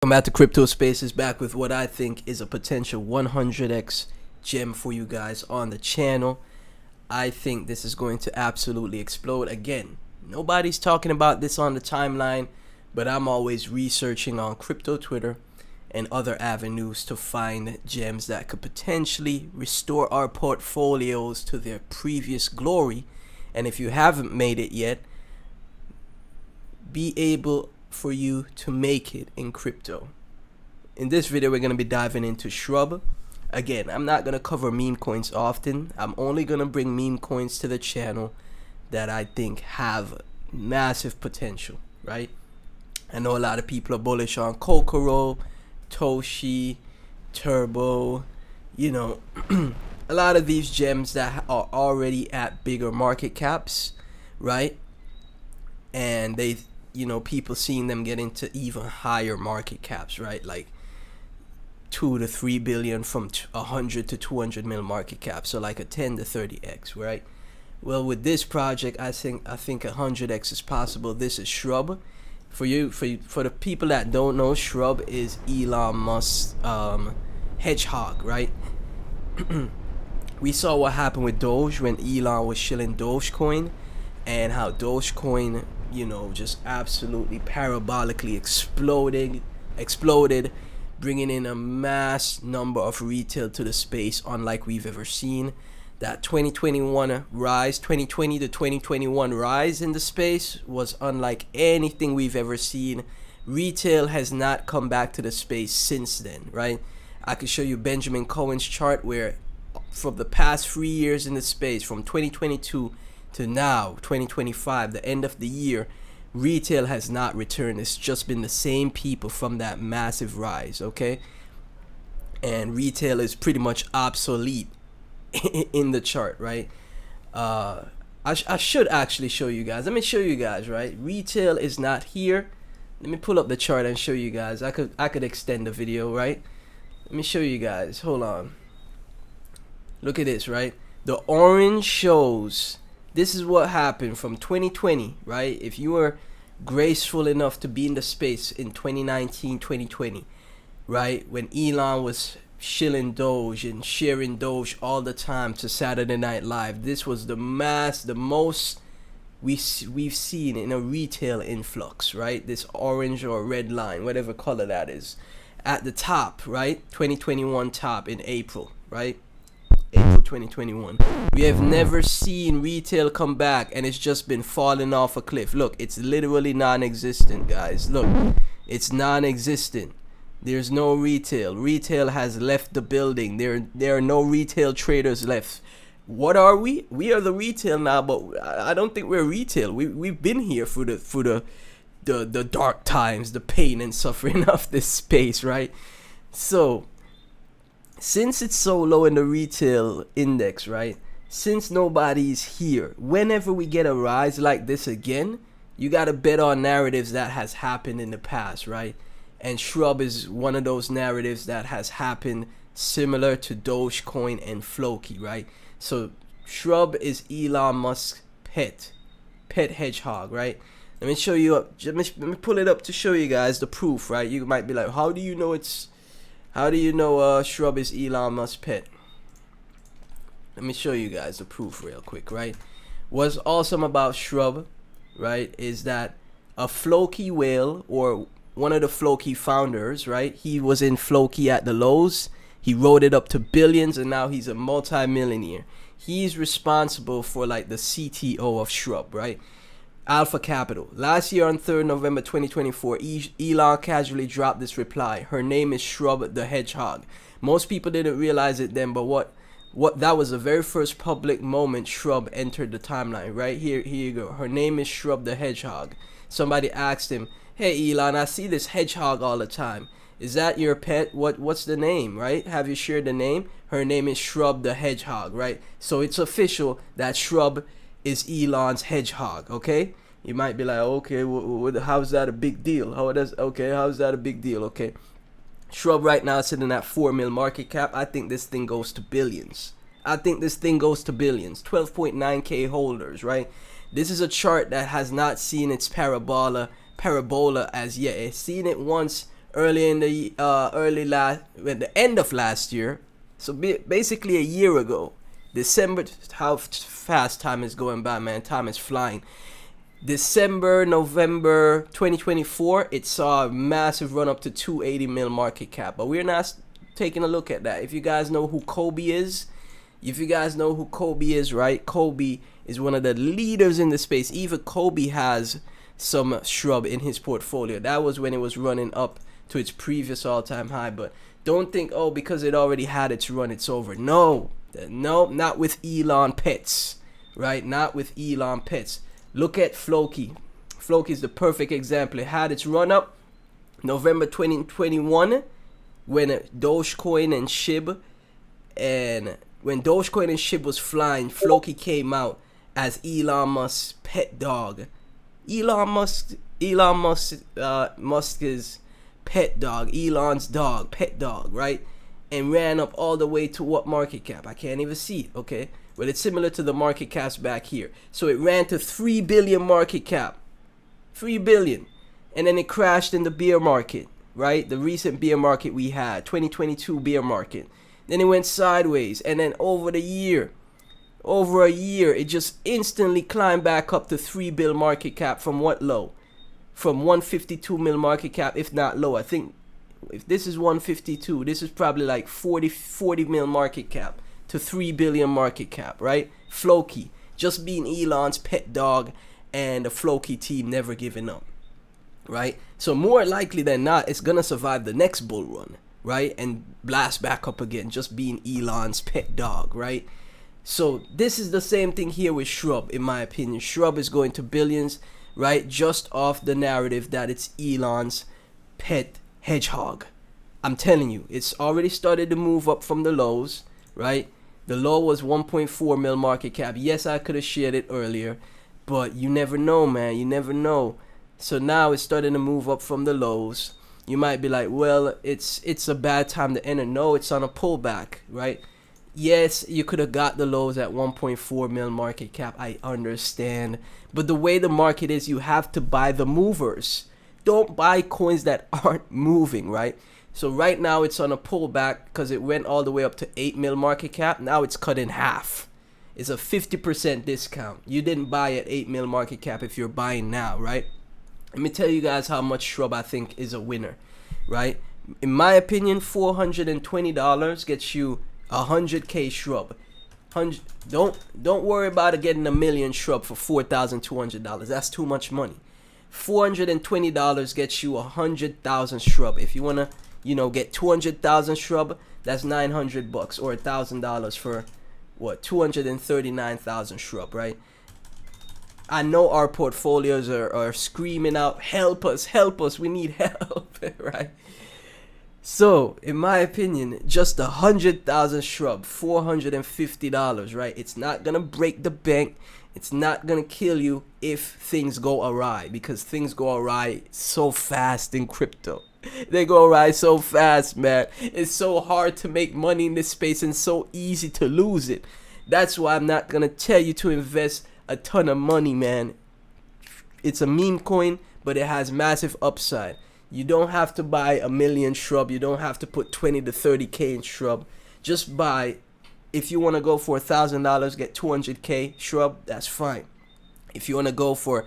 Welcome back to Crypto Spaces, back with what I think is a potential 100x gem for you guys on the channel. I think this is going to absolutely explode. Again, nobody's talking about this on the timeline, but I'm always researching on crypto Twitter and other avenues to find gems that could potentially restore our portfolios to their previous glory. And if you haven't made it yet, be able for you to make it in crypto. In this video, we're going to be diving into Shrub. Again, I'm not going to cover meme coins often. I'm only going to bring meme coins to the channel that I think have massive potential, right? I know a lot of people are bullish on Kokoro, Toshi, Turbo, a lot of these gems that are already at bigger market caps, right? And they people seeing them get into even higher market caps, right? Like 2 to 3 billion from 100 to 200 mil market cap. So like a 10 to 30x, right? Well, with this project, I think 100x is possible. This is Shrub. For the people that don't know, Shrub is Elon Musk's Hedgehog, right? We saw what happened with Doge when Elon was shilling Dogecoin, and how Dogecoin just absolutely parabolically exploded, bringing in a mass number of retail to the space unlike we've ever seen. That 2020 to 2021 rise in the space was unlike anything we've ever seen. Retail has not come back to the space since then, right? I could show you Benjamin Cohen's chart where from the past 3 years in the space, from 2022 to now 2025, the end of the year, retail has not returned. It's just been the same people from that massive rise, okay? And retail is pretty much obsolete in the chart, right? I should actually show you guys. Let me show you guys, right? Retail is not here. Let me pull up the chart and show you guys. I could extend the video, right? Let me show you guys. Hold on. Look at this, right? The orange shows this is what happened from 2020, right? If you were graceful enough to be in the space in 2019, 2020, right? When Elon was shilling Doge and sharing Doge all the time to Saturday Night Live, this was the most we've seen in a retail influx, right? This orange or red line, whatever color that is, at the top, right? 2021 top in April, right? April 2021. We have never seen retail come back, and it's just been falling off a cliff. Look, it's literally non-existent, guys. Look, it's non-existent. There's no retail. Retail has left the building. There are no retail traders left. What are we? We are the retail now, but I don't think we're retail. We've been here for the dark times, the pain and suffering of this space, right? So since it's so low in the retail index, right? Since nobody's here, whenever we get a rise like this again, you got to bet on narratives that has happened in the past, right? And Shrub is one of those narratives that has happened similar to Dogecoin and Floki, right? So Shrub is Elon Musk's pet hedgehog, right? Let me show you up. Let me pull it up to show you guys the proof, right? You might be like, how do you know Shrub is Elon Musk's pet? Let me show you guys the proof real quick, right? What's awesome about Shrub, right, is that a Floki whale, or one of the Floki founders, right? He was in Floki at the lows. He rode it up to billions, and now he's a multi-millionaire. He's responsible for like the CTO of Shrub, right? Alpha Capital. Last year on 3rd November 2024, Elon casually dropped this reply. Her name is Shrub the Hedgehog. Most people didn't realize it then, but what that was the very first public moment Shrub entered the timeline. Right here you go. Her name is Shrub the Hedgehog. Somebody asked him, "Hey Elon, I see this hedgehog all the time. Is that your pet? What's the name, right? Have you shared the name?" Her name is Shrub the Hedgehog, right? So it's official that Shrub is Elon's hedgehog, okay? You might be like, okay, how's that a big deal? How's that a big deal? Okay, Shrub right now is sitting at 4 mil market cap. I think this thing goes to billions. 12.9k holders, right? This is a chart that has not seen its parabola as yet. It's seen it once early in the when the end of last year. So basically a year ago, December. How fast time is going by, man! Time is flying. December, November 2024, it saw a massive run up to 280 mil market cap. But we're not taking a look at that. If you guys know who Kobe is, right? Kobe is one of the leaders in the space. Even Kobe has some Shrub in his portfolio. That was when it was running up to its previous all-time high. But don't think, oh, because it already had its run, it's over. No, not with Elon pets, right? Not with Elon pets. Look at Floki. Floki is the perfect example. It had its run up November 2021 when Dogecoin and Shiba, and when Dogecoin and Shib was flying, Floki came out as Elon Musk's pet dog. Musk's pet dog, Elon's dog, pet dog, right? And ran up all the way to what market cap? I can't even see it, okay? Well, it's similar to the market caps back here. So it ran to 3 billion market cap. 3 billion. And then it crashed in the bear market, right? The recent bear market we had, 2022 bear market. Then it went sideways, and then over a year, it just instantly climbed back up to 3 bill market cap from what low? From 152 mil market cap, if not low. I think if this is 152, this is probably like 40 mil market cap to 3 billion market cap, right? Floki, just being Elon's pet dog, and the Floki team never giving up, right? So more likely than not, it's gonna survive the next bull run, right? And blast back up again, just being Elon's pet dog, right? So this is the same thing here with Shrub, in my opinion. Shrub is going to billions, right? Just off the narrative that it's Elon's pet hedgehog. I'm telling you, it's already started to move up from the lows, right? The low was 1.4 mil market cap. Yes, I could have shared it earlier, but you never know, man. You never know. So now it's starting to move up from the lows. You might be like, well, it's a bad time to enter. No, it's on a pullback, right? Yes, you could have got the lows at 1.4 mil market cap. I understand. But the way the market is, you have to buy the movers. Don't buy coins that aren't moving, right? So right now it's on a pullback because it went all the way up to 8 mil market cap. Now it's cut in half. It's a 50% discount. You didn't buy at 8 mil market cap if you're buying now, right? Let me tell you guys how much Shrub I think is a winner, right? In my opinion, $420 gets you 100k Shrub. Don't worry about it getting a million Shrub for $4,200. That's too much money. $420 gets you 100,000 Shrub. If you wanna, get 200,000 Shrub, that's $900 or $1,000 for what? 239,000 Shrub, right? I know our portfolios are screaming out, help us, we need help, right? So, in my opinion, just 100,000 Shrub, $450, right? It's not gonna break the bank. It's not gonna kill you if things go awry, because things go awry so fast in crypto. They go awry so fast, man. It's so hard to make money in this space and so easy to lose it. That's why I'm not gonna tell you to invest a ton of money, man. It's a meme coin, but it has massive upside. You don't have to buy a million Shrub. You don't have to put 20 to 30k in Shrub. Just buy. If you want to go for $1,000, get 200k Shrub, that's fine. If you want to go for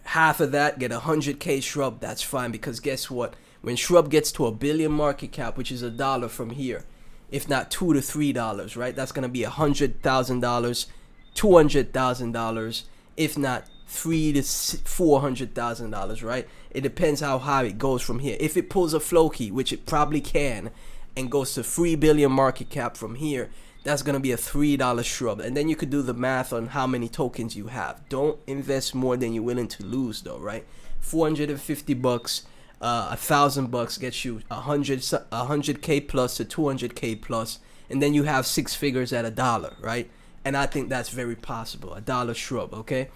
half of that, get 100k Shrub, that's fine. Because guess what? When Shrub gets to $1 billion market cap, which is $1 from here, if not $2 to $3, right? That's gonna be $100,000, $200,000, if not $300,000 to $400,000, right? It depends how high it goes from here. If it pulls a Floki, which it probably can, and goes to 3 billion market cap from here, that's gonna be a $3 Shrub. And then you could do the math on how many tokens you have. Don't invest more than you're willing to lose, though, right? $450, $1,000 gets you 100k plus to 200k plus, and then you have 6 figures at $1, right? And I think that's very possible. $1 Shrub, okay?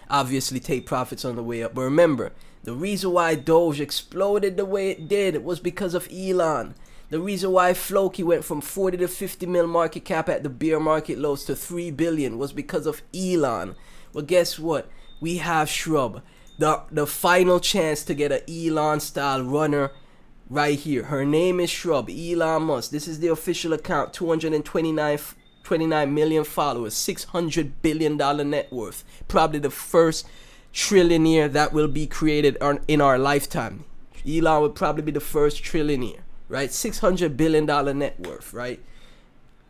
Obviously take profits on the way up. But remember, the reason why Doge exploded the way it did was because of Elon. The reason why Floki went from 40 to 50 mil market cap at the bear market lows to 3 billion was because of Elon. Well, guess what? We have Shrub. The final chance to get an Elon style runner right here. Her name is Shrub, Elon Musk. This is the official account. 29 million followers, $600 billion net worth. Probably the first trillionaire that will be created in our lifetime. Elon will probably be the first trillionaire, right? $600 billion net worth, right?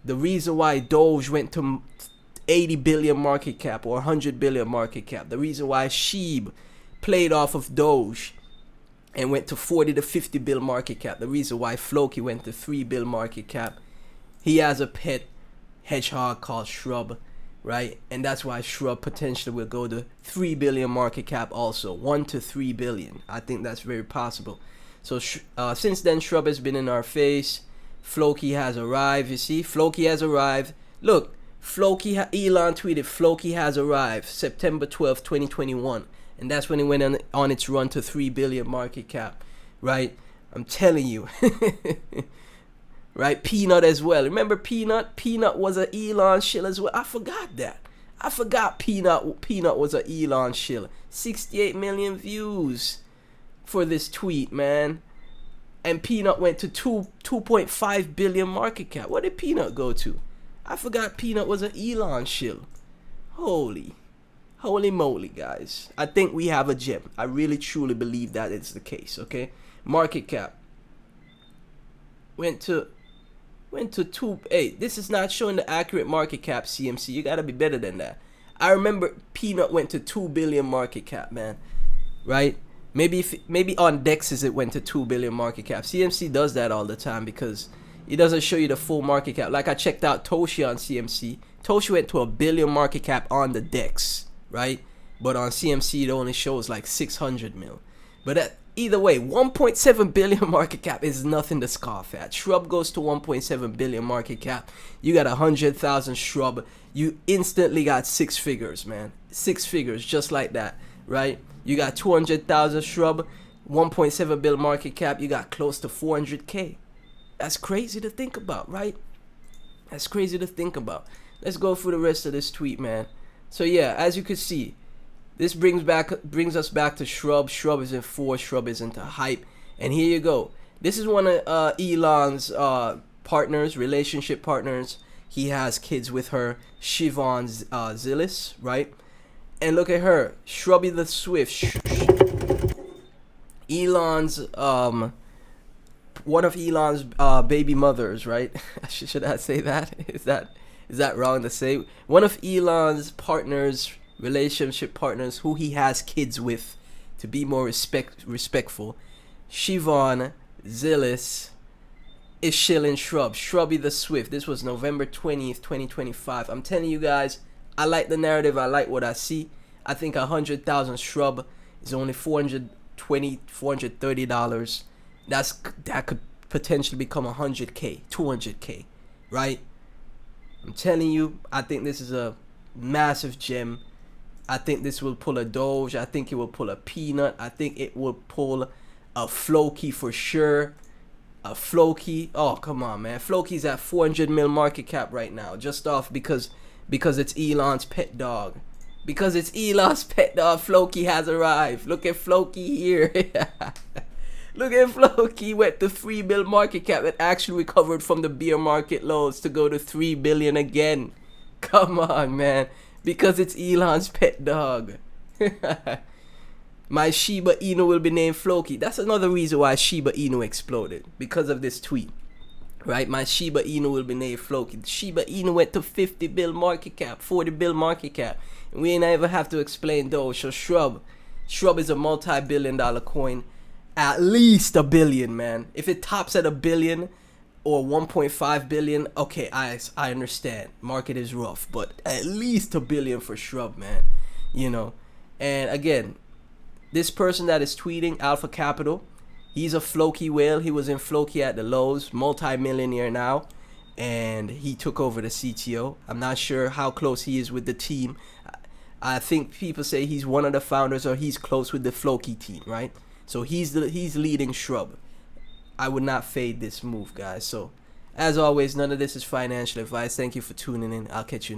The reason why Doge went to 80 billion market cap or 100 billion market cap. The reason why Shiba played off of Doge and went to 40 to 50 bill market cap. The reason why Floki went to 3 bill market cap. He has a pet hedgehog called Shrub, right? And that's why Shrub potentially will go to 3 billion market cap also. 1 to 3 billion. I think that's very possible. So since then, Shrub has been in our face. Floki has arrived. You see, Floki has arrived. Look, Elon tweeted, Floki has arrived September 12th, 2021. And that's when it went on its run to 3 billion market cap, right? I'm telling you. Right? Peanut as well. Remember Peanut? Peanut was an Elon shill as well. I forgot that. I forgot Peanut was an Elon shill. 68 million views for this tweet, man. And Peanut went to 2.5 billion market cap. What did Peanut go to? I forgot Peanut was an Elon shill. Holy moly, guys. I think we have a gem. I really truly believe that it's the case, okay? Market cap went to 2. Hey, this is not showing the accurate market cap, CMC. You gotta be better than that. I remember Peanut went to 2 billion market cap, man. Right? Maybe on Dex's it went to 2 billion market cap. CMC does that all the time because it doesn't show you the full market cap. Like I checked out Toshi on CMC. Toshi went to 1 billion market cap on the Dex, right? But on CMC it only shows like 600 mil. But either way, 1.7 billion market cap is nothing to scoff at. Shrub goes to 1.7 billion market cap. You got 100,000 Shrub. You instantly got 6 figures, man. 6 figures, just like that, right? You got 200,000 Shrub, 1.7 billion market cap. You got close to 400K. That's crazy to think about, right? That's crazy to think about. Let's go through the rest of this tweet, man. So yeah, as you can see, this brings us back to Shrub. Shrub is in force. Shrub is into hype. And here you go. This is one of Elon's partners, relationship partners. He has kids with her, Siobhan Zillis, right? And look at her, Shrubby the Swift. Elon's one of Elon's baby mothers, right? Should I say that? Is that wrong to say? One of Elon's partners, relationship partners, who he has kids with, to be more respectful. Siobhan Zillis is shilling Shrub. Shrubby the Swift. This was November 20th, 2025. I'm telling you guys, I like the narrative. I like what I see. I think 100,000 Shrub is only $430. That could potentially become 100K, 200K, right? I'm telling you, I think this is a massive gem. I think this will pull a Doge. I think it will pull a Peanut. I think it will pull a Floki for sure. A Floki. Oh, come on, man. Floki's at 400 mil market cap right now, just off because it's Elon's pet dog. Because it's Elon's pet dog, Floki has arrived. Look at Floki here. Look at Floki, went to 3 bill market cap and actually recovered from the bear market lows to go to 3 billion again. Come on, man. Because it's Elon's pet dog. My Shiba Inu will be named Floki. That's another reason why Shiba Inu exploded. Because of this tweet. Right? My Shiba Inu will be named Floki. Shiba Inu went to 50 bill market cap, 40 bill market cap. And we ain't ever have to explain those. So Shrub is a multi-billion-dollar coin. At least $1 billion, man. If it tops at $1 billion or 1.5 billion, okay, I understand. Market is rough, but at least $1 billion for Shrub, man. You know. And again, this person that is tweeting, Alpha Capital, he's a Floki whale. He was in Floki at the lows, multi-millionaire now, and he took over the CTO. I'm not sure how close he is with the team. I think people say he's one of the founders or he's close with the Floki team, right? So he's leading Shrub. I would not fade this move, guys. So as always, none of this is financial advice. Thank you for tuning in. I'll catch you in the